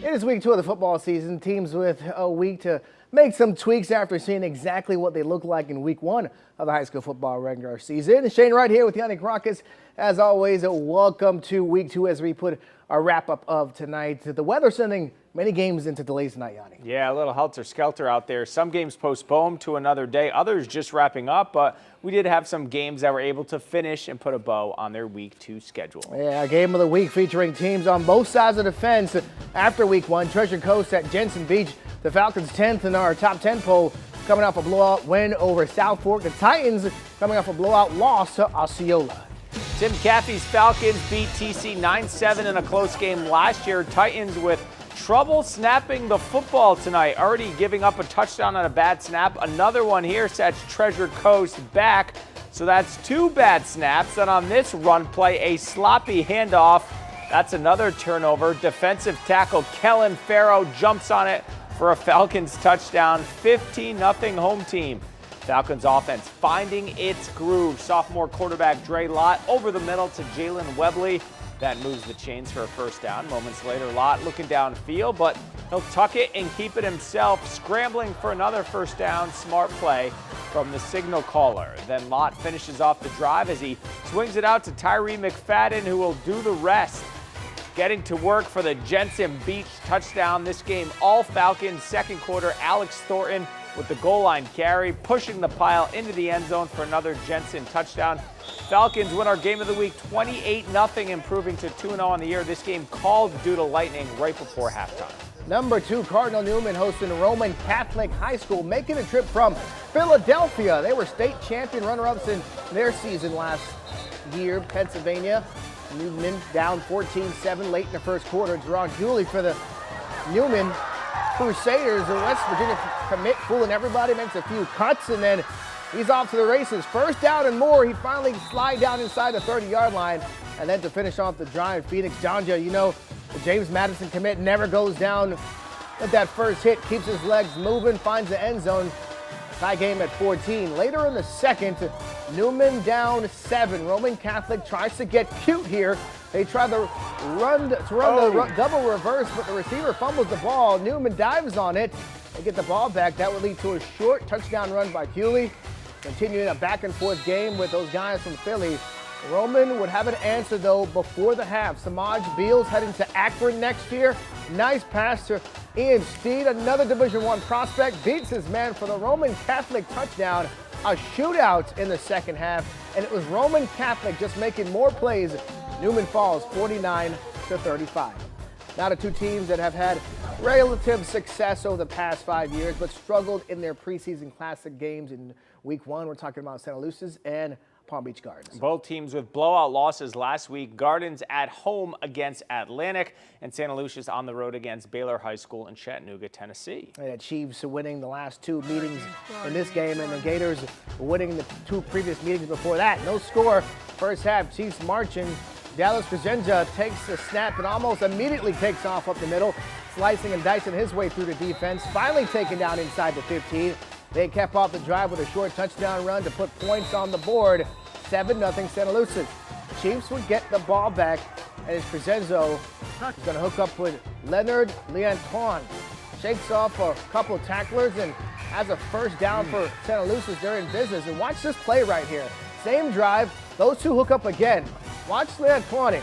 It is week 2 of the football season. Teams with a week to make some tweaks after seeing exactly what they look like in week 1 of the high school football regular season. Shane right here with Yannick Rockets. As always, welcome to week 2 as we put a wrap-up of tonight. The weather sending many games into delays tonight, Yanni. Yeah, a little helter-skelter out there. Some games postponed to another day, others just wrapping up, but we did have some games that were able to finish and put a bow on their week 2 schedule. Yeah, game of the week featuring teams on both sides of the fence. After week 1, Treasure Coast at Jensen Beach. The Falcons 10th in our top 10 poll, coming off a blowout win over South Fork. The Titans coming off a blowout loss to Osceola. Tim Caffey's Falcons beat TC 9-7 in a close game last year. Titans with trouble snapping the football tonight, already giving up a touchdown on a bad snap. Another one here sets Treasure Coast back. So that's 2 bad snaps. And on this run play, a sloppy handoff. That's another turnover. Defensive tackle Kellen Vero jumps on it for a Falcons touchdown. 15-0 home team. Falcons offense finding its groove. Sophomore quarterback Dre Lott over the middle to Jalen Webley. That moves the chains for a first down. Moments later, Lott looking downfield, but he'll tuck it and keep it himself. Scrambling for another first down. Smart play from the signal caller. Then Lott finishes off the drive as he swings it out to Tyree McFadden, who will do the rest. Getting to work for the Jensen Beach touchdown. This game all Falcons. Second quarter, Alex Thornton with the goal line carry, pushing the pile into the end zone for another Jensen touchdown. Falcons win our game of the week 28-0, improving to 2-0 on the year. This game called due to lightning right before halftime. Number 2, Cardinal Newman hosting Roman Catholic High School, making a trip from Philadelphia. They were state champion runner-ups in their season last year, Pennsylvania. Newman down 14-7 late in the first quarter. Jerron Dooley for the Newman Crusaders. The West Virginia commit, fooling everybody, makes a few cuts, and then he's off to the races. First down and more. He finally slide down inside the 30-yard line, and then to finish off the drive, Phoenix Janja, you know, the James Madison commit never goes down with that first hit, keeps his legs moving, finds the end zone. Tie game at 14. Later in the second, Newman down 7. Roman Catholic tries to get cute here. They try to run the double reverse, but the receiver fumbles the ball. Newman dives on it. They get the ball back. That would lead to a short touchdown run by Hewley. Continuing a back-and-forth game with those guys from Philly. Roman would have an answer, though, before the half. Samaj Beals heading to Akron next year. Nice pass to Ian Steed, another Division I prospect. Beats his man for the Roman Catholic touchdown. A shootout in the second half, and it was Roman Catholic just making more plays. Newman falls 49-35. Now the two teams that have had relative success over the past 5 years, but struggled in their preseason classic games in week 1. We're talking about Santa Luces and Palm Beach Gardens. Both teams with blowout losses last week. Gardens at home against Atlantic, and Santa Lucia's on the road against Baylor High School in Chattanooga, Tennessee. And the Chiefs winning the last 2 meetings in this game, and the Gators winning the 2 previous meetings before that. No score. First half, Chiefs marching. Dallas Crescenza takes the snap and almost immediately takes off up the middle, slicing and dicing his way through the defense, finally taken down inside the 15. They kept off the drive with a short touchdown run to put points on the board. 7-0 Santa Lucia. Chiefs would get the ball back, and it's Crescenzo is going to hook up with Leonard Leantoine. Shakes off a couple tacklers and has a first down for Santa Lucia. They're in business. And watch this play right here. Same drive. Those two hook up again. Watch Leantoine.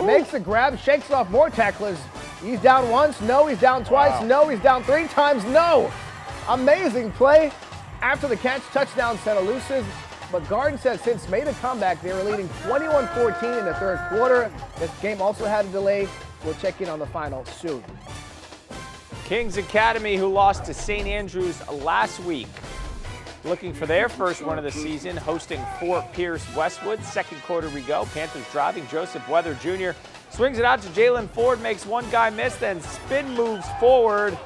Makes the grab, shakes off more tacklers. He's down once. No, he's down twice. Wow. No, he's down 3 times. No. Amazing play. After the catch, touchdown Santa Lucia. But Gardens has since made a comeback. They were leading 21-14 in the third quarter. This game also had a delay. We'll check in on the final soon. Kings Academy, who lost to St. Andrews last week, looking for their first win of the season, hosting Fort Pierce Westwood. Second quarter we go. Panthers driving. Joseph Weather Jr. swings it out to Jalen Ford, makes one guy miss, then spin moves forward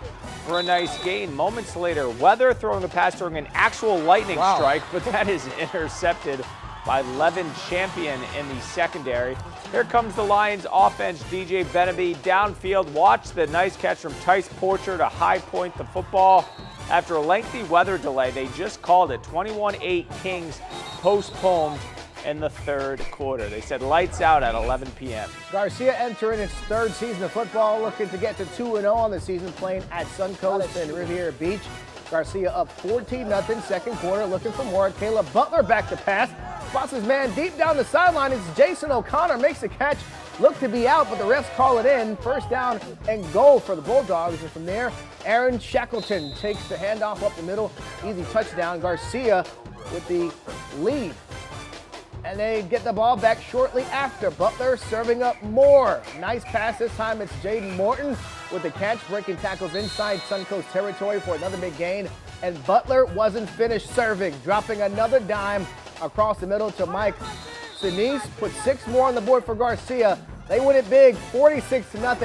for a nice gain. Moments later, Weather throwing a pass during an actual lightning strike, but that is intercepted by Levin Champion in the secondary. Here comes the Lions offense. DJ Benaby downfield. Watch the nice catch from Tice Porcher to high point the football. After a lengthy weather delay, they just called it. 21-8 Kings postponed, in the third quarter. They said lights out at 11 p.m. Garcia entering its third season of football, looking to get to 2-0 on the season, playing at Suncoast and Riviera Beach. Garcia up 14-0 second quarter, looking for more. Caleb Butler back to pass. Spots his man deep down the sideline. It's Jason O'Connor, makes the catch. Looked to be out, but the refs call it in. First down and goal for the Bulldogs. And from there, Aaron Shackleton takes the handoff up the middle. Easy touchdown. Garcia with the lead. And they get the ball back shortly after. Butler serving up more. Nice pass this time. It's Jaden Morton with the catch, breaking tackles inside Suncoast territory for another big gain. And Butler wasn't finished serving, dropping another dime across the middle to Mike Sinise. Put 6 more on the board for Garcia. They win it big, 46-0.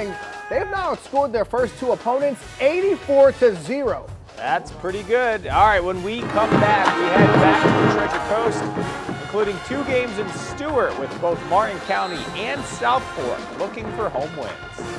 They've now outscored their first 2 opponents, 84-0. That's pretty good. All right, when we come back, we head back to the Treasure Coast, including 2 games in Stewart with both Martin County and South Fork looking for home wins.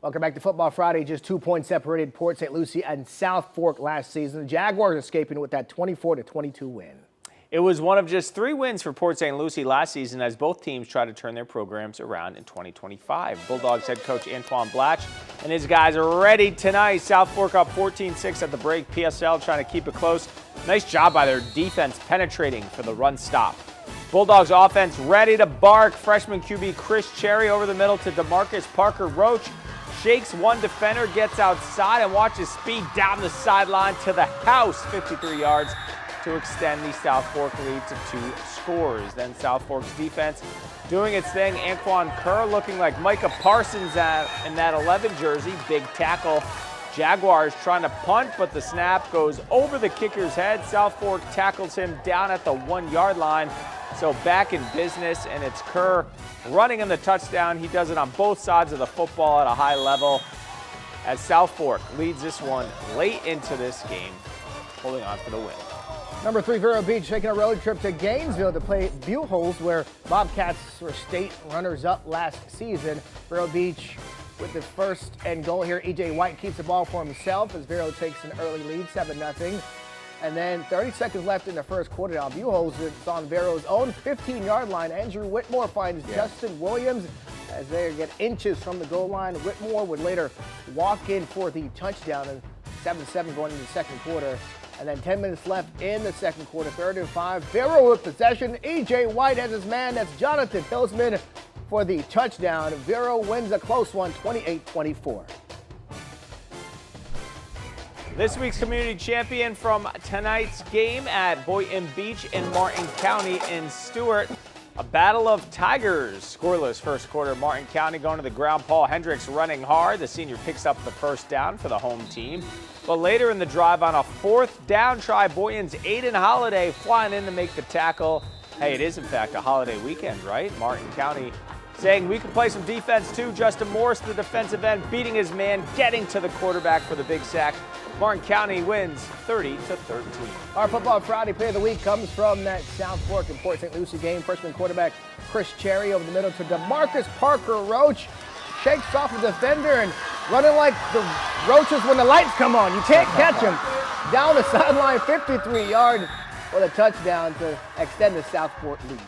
Welcome back to Football Friday. Just 2 points separated Port St. Lucie and South Fork last season. The Jaguars escaping with that 24-22 win. It was one of just 3 wins for Port St. Lucie last season as both teams try to turn their programs around in 2025. Bulldogs head coach Antoine Blatch and his guys are ready tonight. South Fork up 14-6 at the break. PSL trying to keep it close. Nice job by their defense penetrating for the run stop. Bulldogs offense ready to bark. Freshman QB Chris Cherry over the middle to DeMarcus Parker Roach. Shakes one defender, gets outside, and watches speed down the sideline to the house, 53 yards to extend the South Fork lead to 2 scores. Then South Fork's defense doing its thing. Anquan Kerr looking like Micah Parsons in that 11 jersey. Big tackle. Jaguars trying to punt, but the snap goes over the kicker's head. South Fork tackles him down at the 1-yard line. So back in business, and it's Kerr running in the touchdown. He does it on both sides of the football at a high level as South Fork leads this one late into this game, holding on for the win. Number 3, Vero Beach taking a road trip to Gainesville to play Buchholz, where Bobcats were state runners-up last season. Vero Beach with the first and goal here. E.J. White keeps the ball for himself as Vero takes an early lead, 7-0. And then 30 seconds left in the first quarter. Now Buchholz is on Vero's own 15-yard line. Andrew Whitmore finds Justin Williams as they get inches from the goal line. Whitmore would later walk in for the touchdown. And 7-7 going into the second quarter. And then 10 minutes left in the second quarter, 3rd and 5. Vero with possession. E.J. White has his man. That's Jonathan Pilsman for the touchdown. Vero wins a close one, 28-24. This week's community champion from tonight's game at Boynton Beach in Martin County in Stewart. A battle of Tigers. Scoreless first quarter. Martin County going to the ground. Paul Hendricks running hard. The senior picks up the first down for the home team. But later in the drive on a 4th down try, Boynton's Aiden Holiday flying in to make the tackle. Hey, it is in fact a holiday weekend, right? Martin County saying we can play some defense too. Justin Morris, the defensive end, beating his man, getting to the quarterback for the big sack. Martin County wins 30-13. Our Football Friday Play of the Week comes from that South Fork and Port St. Lucie game. Freshman quarterback Chris Cherry over the middle to DeMarcus Parker Roach. Shakes off a defender and running like the roaches when the lights come on. You can't catch him. Down the sideline, 53-yard for the touchdown to extend the South Fork lead.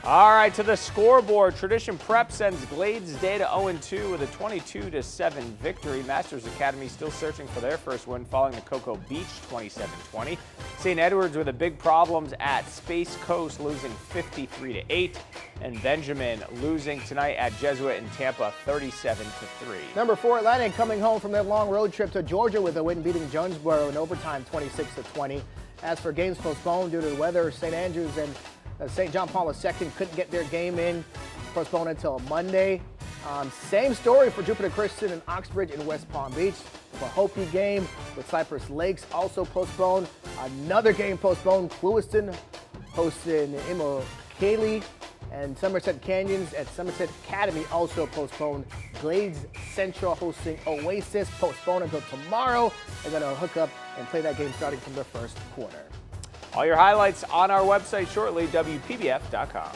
All right, to the scoreboard. Tradition Prep sends Glades Day to 0-2 with a 22-7 victory. Masters Academy still searching for their first win following the Cocoa Beach 27-20. St. Edwards with the big problems at Space Coast, losing 53-8. And Benjamin losing tonight at Jesuit in Tampa, 37-3. Number 4 Atlantic coming home from their long road trip to Georgia with a win, beating Jonesboro in overtime, 26-20. As for games postponed due to the weather, St. Andrews and St. John Paul II couldn't get their game in, postponed until Monday. Same story for Jupiter Christian and Oxbridge in West Palm Beach. The Hopi game with Cypress Lakes also postponed. Another game postponed. Clewiston hosting Immokalee, and Somerset Canyons at Somerset Academy also postponed. Glades Central hosting Oasis, postponed until tomorrow. They're going to hook up and play that game starting from the first quarter. All your highlights on our website shortly, WPBF.com.